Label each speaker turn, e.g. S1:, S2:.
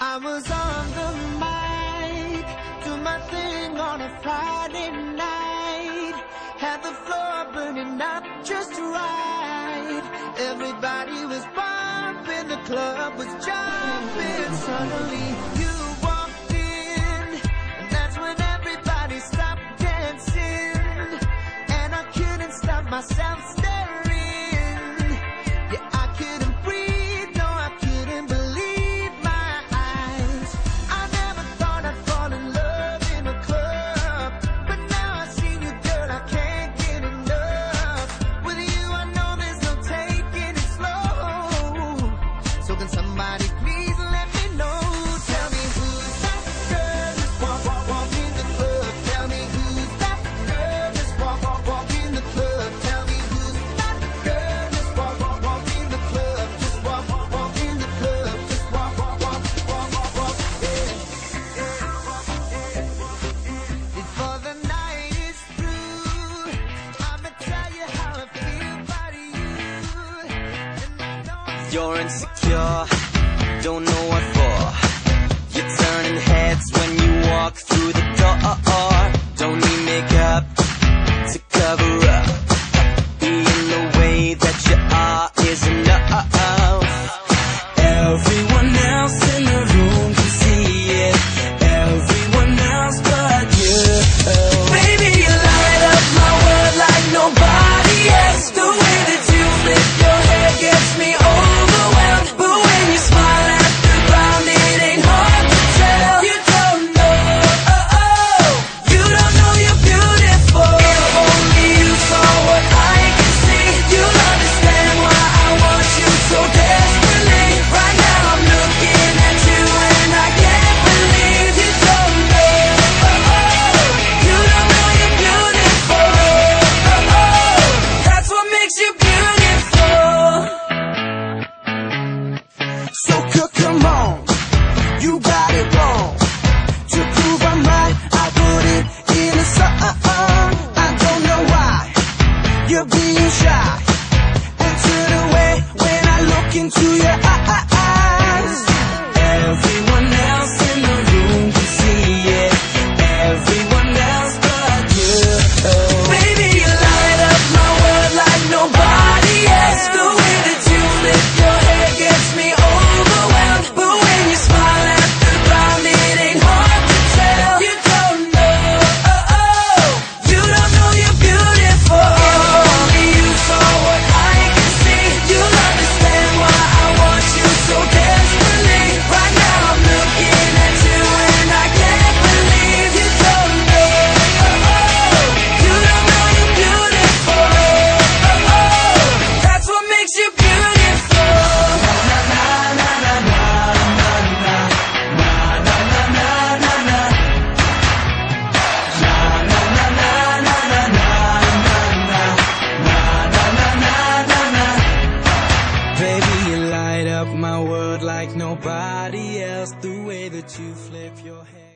S1: I was on the mic, do my thing on a Friday night. Had the floor burning up just right. Everybody was bumping, the club was jumping. Suddenly you walked in, and that's when everybody stopped dancing. And I couldn't stop myself staring. Yeah, I couldn't breathe, no, I couldn't believe my eyes. I never thought I'd fall in love in a club, but now I see you, girl, I can't get enough. With you, I know there's no taking it slow. So can somebody please let me know? Tell me who's that girl just walk in the club. Tell me who's that girl just walk in the club. Tell me who's that girl just walk in the club. Just walk in the club. Just walk, yeah. Before the night is through, I'ma tell you how I feel about you. And I know
S2: You're insecure, don't know what for. You're turning heads when you walk through the door. Don't need makeup to cover up. Being the way that you are is enough. Everyone else in the room can see it. Everyone else but you. Baby, you light up my world like nobody else. The way that you flip your hair gets me overwhelmed. But when you smile at the ground, it ain't hard to tell. You don't know, you don't know you're beautiful. If only you saw what I can see, you'll understand why I want you so desperately. Right now I'm looking at you and I can't believe you don't know, you don't know you're beautiful. That's what makes you beautiful.
S1: So come on, you got it wrong. To prove I'm right, I put it in a song. I don't know why you're being shy and turn away when I look into your eyes.
S2: Everyone else in the room can see it. Everyone else but you. Baby, you light up my world like nobody else. The way that you flip your hair gets me overwhelmed. But when you smile at the ground, it ain't hard to tell. You don't know, you don't know you're beautiful. If only you saw what I can see, you'll understand why I want you so desperately. Right now I'm looking at you and I can't believe you don't know, you don't know you're beautiful. That's what makes you beautiful. Baby, you light up my world like nobody else. The way that you flip your hair.